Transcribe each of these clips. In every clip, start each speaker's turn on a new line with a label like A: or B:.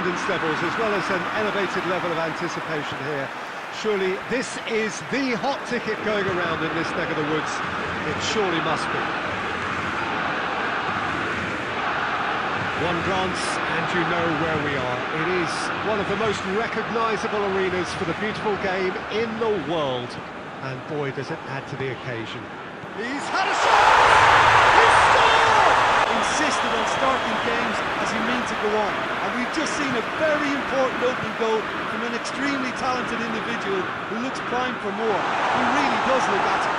A: confidence levels as well as an elevated level of anticipation here. Surely this is the hot ticket going around in this neck of the woods. It surely must be. One glance and you know where we are. It is one of the most recognisable arenas for the beautiful game in the world. And boy, does it add to the occasion. He's had a shot! He's scored!
B: Insisted on starting games as he meant to go on. And we've just seen a very important opening goal from an extremely talented individual who looks primed for more. He really does look at it.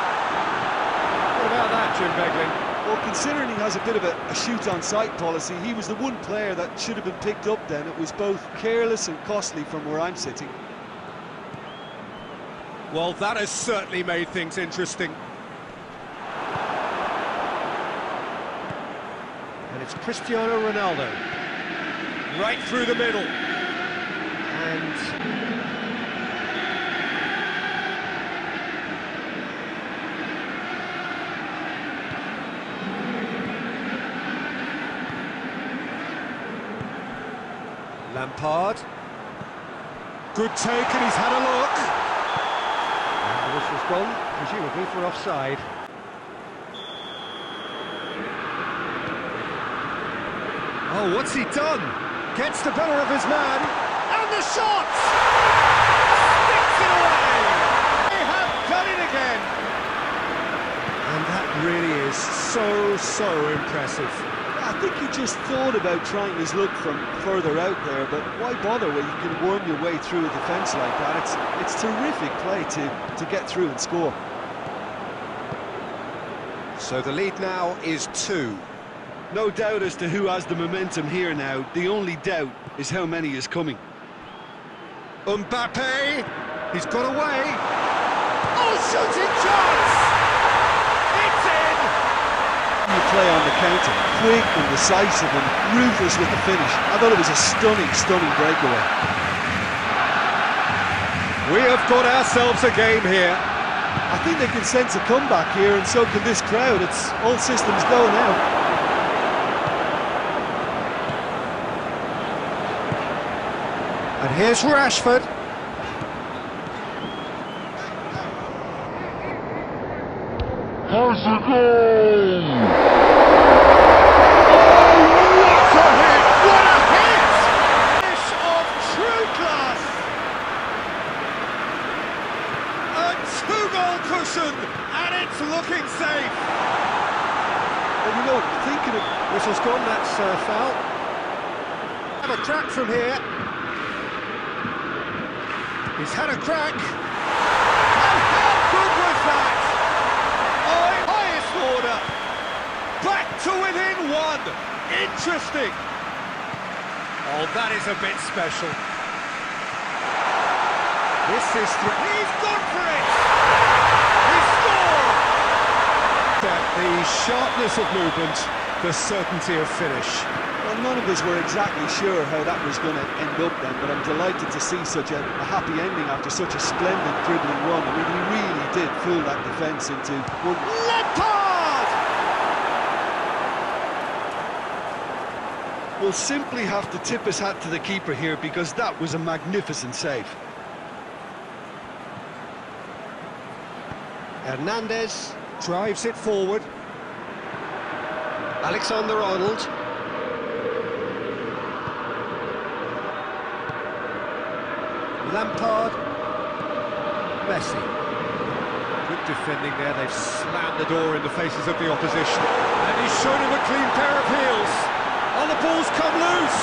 A: What about that, Jim Begling?
B: Well, considering he has a bit of a shoot-on-sight policy, he was the one player that should have been picked up then. It was both careless and costly from where I'm sitting.
A: Well, that has certainly made things interesting. And it's Cristiano Ronaldo. Right through the middle. And... Lampard. Good take, and he's had a look. And the whistle's gone, presumably for offside. Oh, what's he done? Gets the better of his man, and the shot! Sticks it away! They have done it again! And that really is so impressive.
B: I think he just thought about trying his luck from further out there, but why bother when you can worm your way through a defence like that? It's terrific play to get through and score.
A: So the lead now is 2.
B: No doubt as to who has the momentum here now. The only doubt is how many is coming.
A: Mbappe! He's got away! Oh, shooting chance! It's in!
B: You play on the counter, quick and decisive and ruthless with the finish. I thought it was a stunning breakaway.
A: We have got ourselves a game here.
B: I think they can sense a comeback here, and so can this crowd. It's all systems go now.
A: And here's Rashford.
C: Has a goal!
A: What a hit! What a hit! Finish of true class! A 2-goal cushion, and it's looking safe.
B: Well, you know, thinking of...
A: Whistle's gone, that's foul. Have a crack from here. He's had a crack. And how good was that? Oh, highest order. Back to within 1. Interesting. Oh, that is a bit special. This is... He's gone for it! He scored! The sharpness of movement, the certainty of finish.
B: Well, none of us were exactly sure how that was going to end up then, but I'm delighted to see such a happy ending after such a splendid dribbling run. I mean, he really did fool that defence into one.
A: Lampard!
B: We'll simply have to tip his hat to the keeper here because that was a magnificent save.
A: Hernandez drives it forward. Alexander-Arnold. Lampard. Messi. Good defending there. They've slammed the door in the faces of the opposition. And he's shown him a clean pair of heels. And the ball's come loose.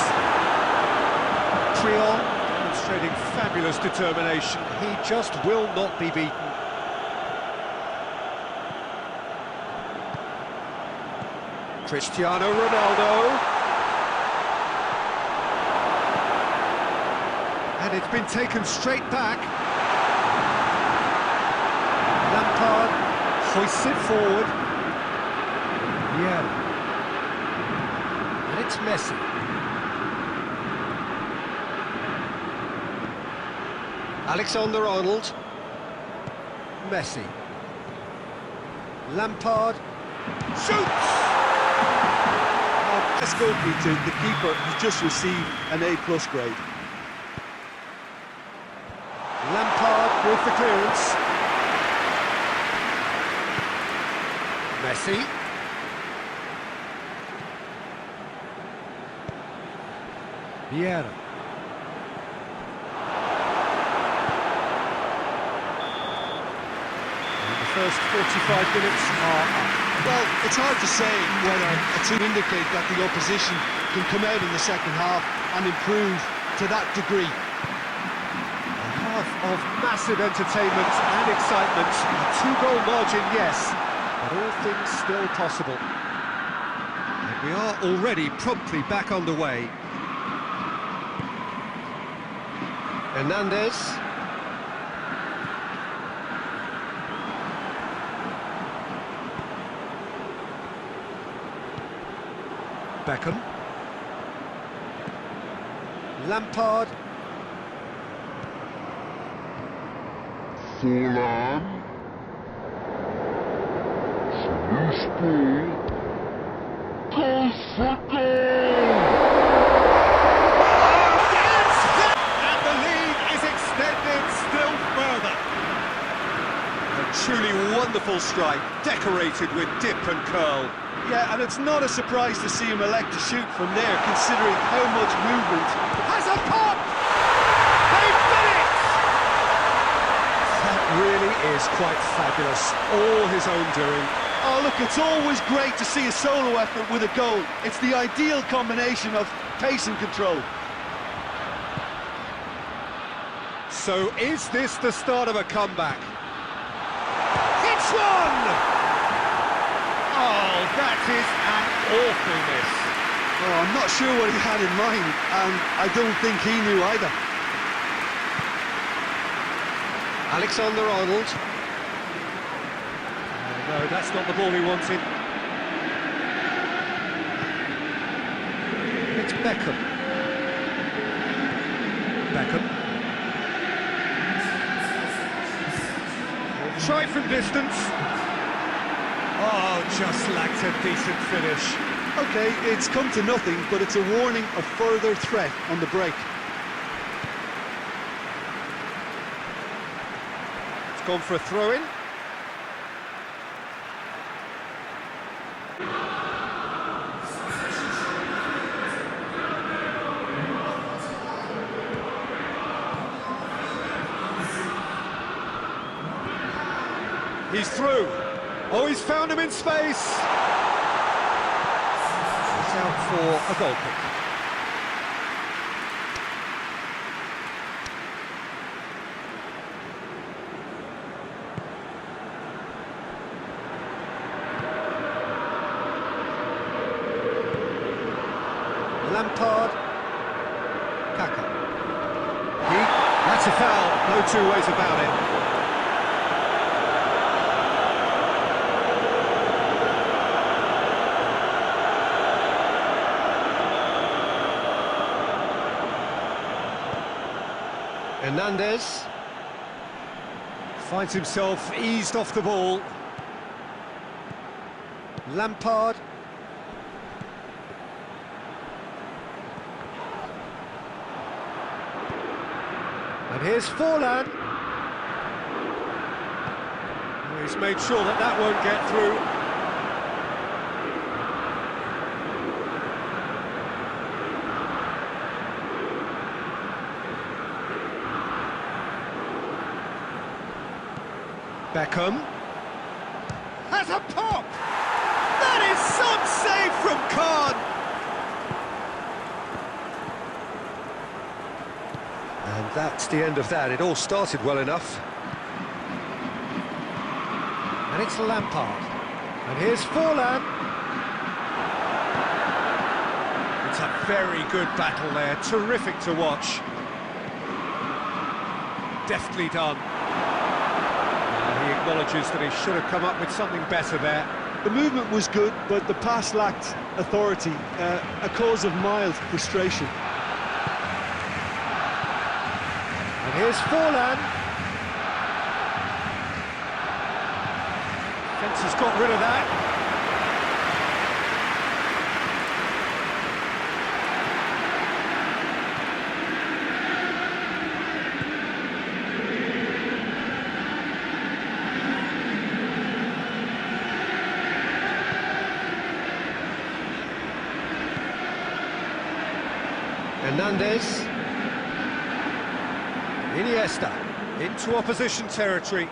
A: Triol demonstrating fabulous determination. He just will not be beaten. Cristiano Ronaldo. And it's been taken straight back. Lampard hoists it forward. Yeah. And it's Messi. Alexander-Arnold. Messi. Lampard. Shoots! Oh,
B: Let's go, Peter. The keeper has just received an A+ grade.
A: Lampard with the clearance. Messi. Vieira. And the first 45 minutes are up.
B: Well, it's hard to say whether to indicate that the opposition can come out in the second half and improve to that degree.
A: A half of massive entertainment and excitement. A two-goal margin, yes, but all things still possible. And we are already promptly back underway. Hernandez. Beckham. Lampard.
C: Forlan. Loose ball. Goes for goal!
A: And the lead is extended still further. A truly wonderful strike, decorated with dip and curl.
B: Yeah, and it's not a surprise to see him elect to shoot from there, considering how much movement.
A: Has a pop! They've done it! That really is quite fabulous. All his own doing.
B: Oh, look, it's always great to see a solo effort with a goal. It's the ideal combination of pace and control.
A: So is this the start of a comeback? It's one! Oh, that is an awful miss.
B: Oh, I'm not sure what he had in mind, and I don't think he knew either.
A: Alexander-Arnold. No, that's not the ball he wanted. It's Beckham. Beckham. Try from distance. Oh, just lacked a decent finish.
B: Okay, it's come to nothing, but it's a warning of further threat on the break.
A: It's gone for a throw-in. He's through. Oh, he's found him in space. It's out for a goal kick. Lampard. Kaka. That's a foul. No two ways about it. Hernandez finds himself eased off the ball. Lampard. And here's Forlan. He's made sure that that won't get through. Beckham has a pop! That is some save from Khan! And that's the end of that. It all started well enough. And it's Lampard. And here's Forlan. It's a very good battle there. Terrific to watch. Deftly done. He acknowledges that he should have come up with something better there.
B: The movement was good, but the pass lacked authority, a cause of mild frustration.
A: And here's Forlan. Fence has got rid of that. Hernandez. Iniesta into opposition territory.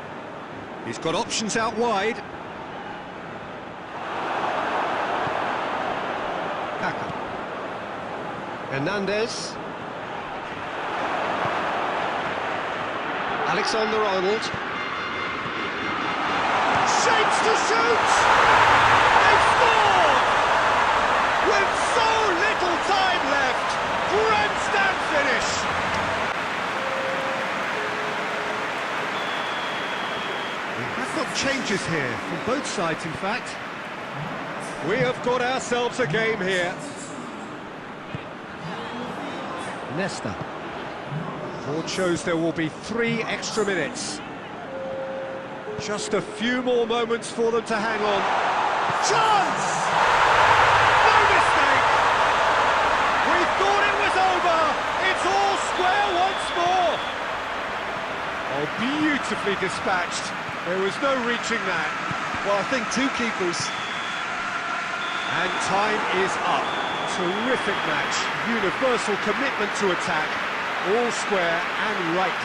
A: He's got options out wide. Kaka. Hernandez. Alexander-Arnold. Shapes to shoot! They scored! With so little time left! Grandstand finish! We have got changes here, from both sides in fact. We have got ourselves a game here. Nesta. Board shows there will be 3 extra minutes. Just a few more moments for them to hang on. Chance! No mistake! We thought it was over! It's all square once more! Oh, beautifully dispatched. There was no reaching that.
B: Well, I think 2 keepers.
A: And time is up. Terrific match. Universal commitment to attack. All square and right.